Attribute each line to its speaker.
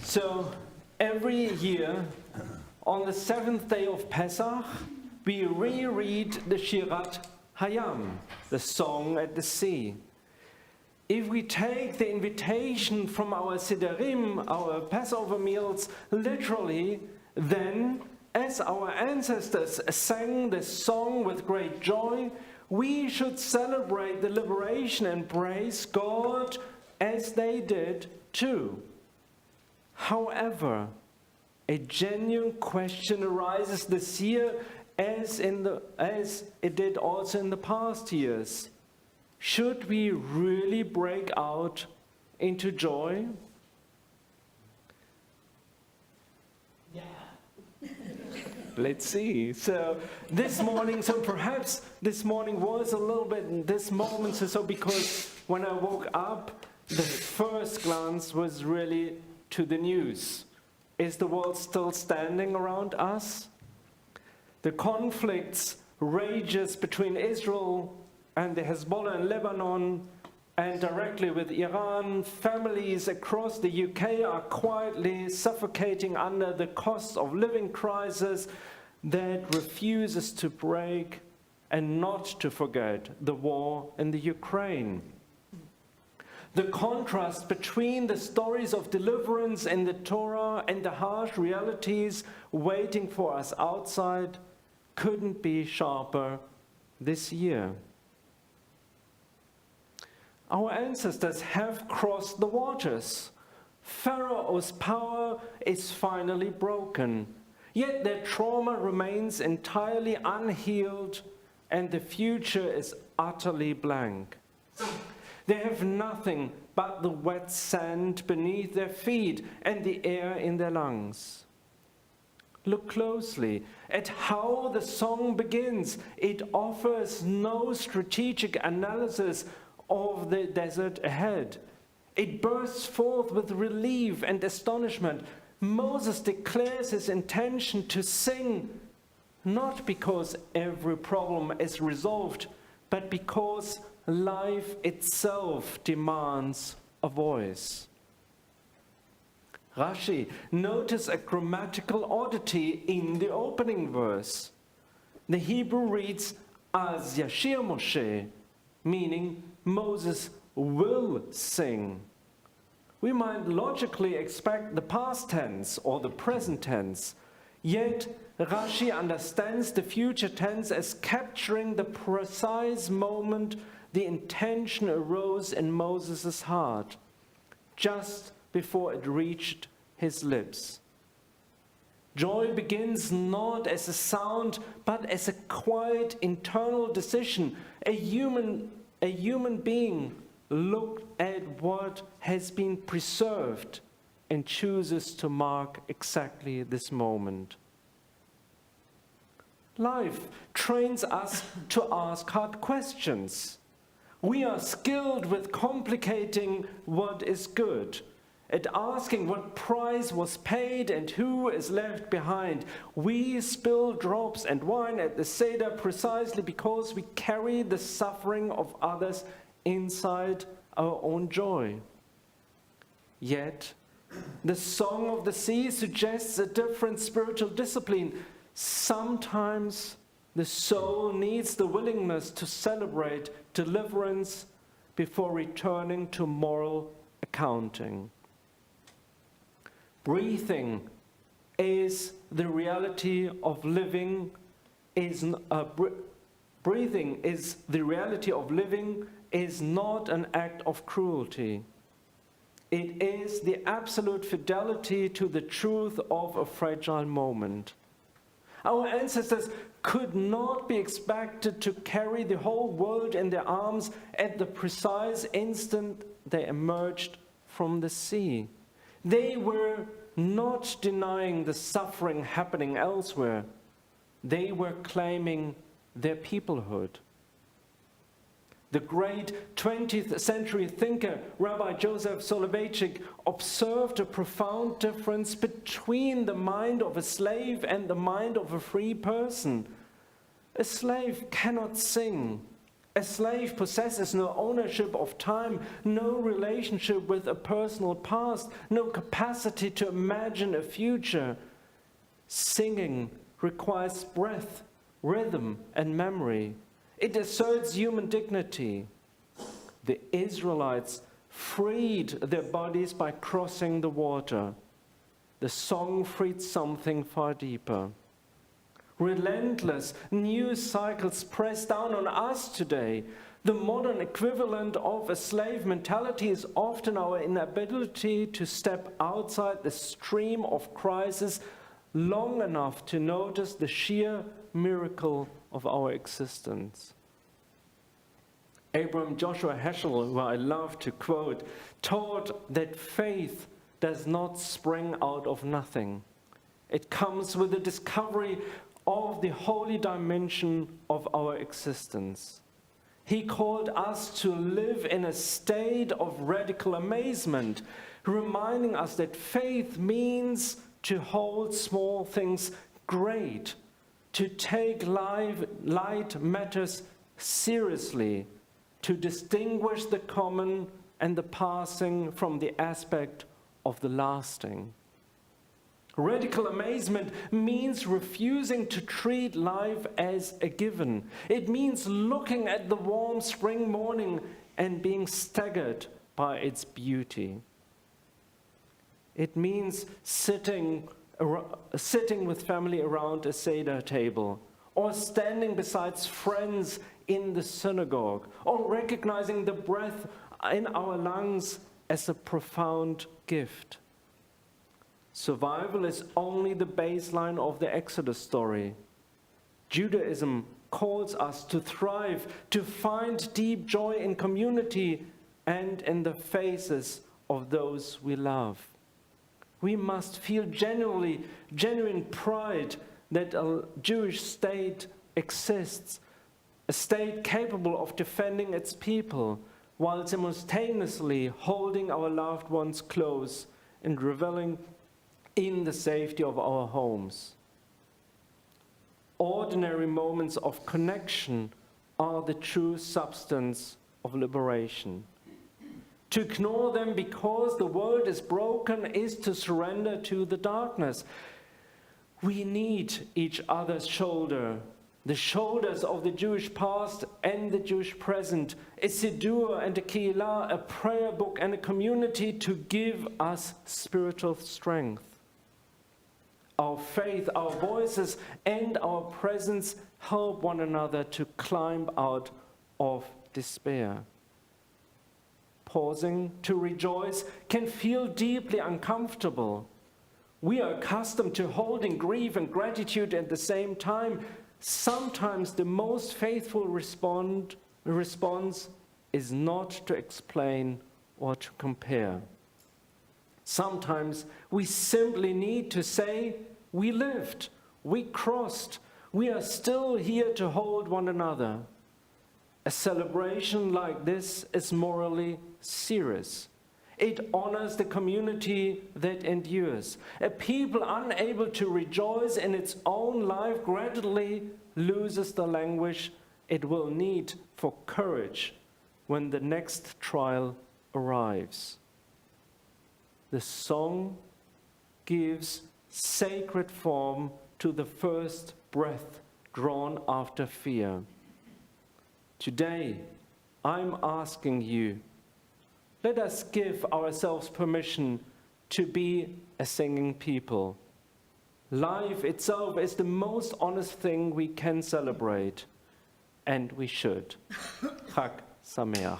Speaker 1: So every year, on the 7th day of Pesach, we reread the Shirat HaYam, the song at the sea. If we take the invitation from our Siddurim, our Passover meals, literally, then, as our ancestors sang this song with great joy, we should celebrate the liberation and praise God as they did too. However, a genuine question arises this year as it did also in the past years. Should we really break out into joy?
Speaker 2: Yeah.
Speaker 1: Let's see. So perhaps this morning was a little bit this moment, so because when I woke up, the first glance was really to the news. Is the world still standing around us? The conflicts rages between Israel and the Hezbollah in Lebanon, and directly with Iran. Families across the UK are quietly suffocating under the cost of living crisis that refuses to break, and not to forget the war in the Ukraine. The contrast between the stories of deliverance in the Torah and the harsh realities waiting for us outside couldn't be sharper this year. Our ancestors have crossed the waters. Pharaoh's power is finally broken, yet their trauma remains entirely unhealed, and the future is utterly blank. They have nothing but the wet sand beneath their feet and the air in their lungs. Look closely at how the song begins. It offers no strategic analysis of the desert ahead. It bursts forth with relief and astonishment. Moses declares his intention to sing, not because every problem is resolved, but because life itself demands a voice. Rashi, notice a grammatical oddity in the opening verse. The Hebrew reads, Az Yashir Moshe, meaning Moses will sing. We might logically expect the past tense or the present tense, yet Rashi understands the future tense as capturing the precise moment the intention arose in Moses' heart, just before it reached his lips. Joy begins not as a sound, but as a quiet internal decision. A human being looked at what has been preserved and chooses to mark exactly this moment. Life trains us to ask hard questions. We are skilled with complicating what is good, at asking what price was paid and who is left behind. We spill drops and wine at the Seder precisely because we carry the suffering of others inside our own joy. Yet, the Song of the Sea suggests a different spiritual discipline. Sometimes the soul needs the willingness to celebrate deliverance before returning to moral accounting. Breathing is the reality of living. Breathing is the reality of living. Is not an act of cruelty. It is the absolute fidelity to the truth of a fragile moment. Our ancestors could not be expected to carry the whole world in their arms at the precise instant they emerged from the sea. They were not denying the suffering happening elsewhere. They were claiming their peoplehood. The great 20th century thinker, Rabbi Joseph Soloveitchik, observed a profound difference between the mind of a slave and the mind of a free person. A slave cannot sing. A slave possesses no ownership of time, no relationship with a personal past, no capacity to imagine a future. Singing requires breath, rhythm, and memory. It asserts human dignity. The Israelites freed their bodies by crossing the water. The song freed something far deeper. Relentless news cycles press down on us today. The modern equivalent of a slave mentality is often our inability to step outside the stream of crisis long enough to notice the sheer miracle of our existence. Abraham Joshua Heschel, who I love to quote, taught that faith does not spring out of nothing. It comes with the discovery of the holy dimension of our existence. He called us to live in a state of radical amazement, reminding us that faith means to hold small things great, to take light matters seriously, to distinguish the common and the passing from the aspect of the lasting. Radical amazement means refusing to treat life as a given. It means looking at the warm spring morning and being staggered by its beauty. It means sitting with family around a Seder table, or standing beside friends in the synagogue, or recognizing the breath in our lungs as a profound gift. Survival is only the baseline of the Exodus story. Judaism calls us to thrive, to find deep joy in community and in the faces of those we love. We must feel genuine pride that a Jewish state exists, a state capable of defending its people, while simultaneously holding our loved ones close and reveling in the safety of our homes. Ordinary moments of connection are the true substance of liberation. To ignore them because the world is broken is to surrender to the darkness. We need each other's shoulder, the shoulders of the Jewish past and the Jewish present, a siddur and a keilah, a prayer book and a community to give us spiritual strength. Our faith, our voices, and our presence help one another to climb out of despair. Pausing to rejoice can feel deeply uncomfortable. We are accustomed to holding grief and gratitude at the same time. Sometimes the most faithful response is not to explain or to compare. Sometimes we simply need to say, we lived, we crossed, we are still here to hold one another. A celebration like this is morally serious. It honors the community that endures. A people unable to rejoice in its own life gradually loses the language it will need for courage when the next trial arrives. The song gives sacred form to the first breath drawn after fear. Today, I'm asking you, let us give ourselves permission to be a singing people. Life itself is the most honest thing we can celebrate, and we should. Chag Sameach.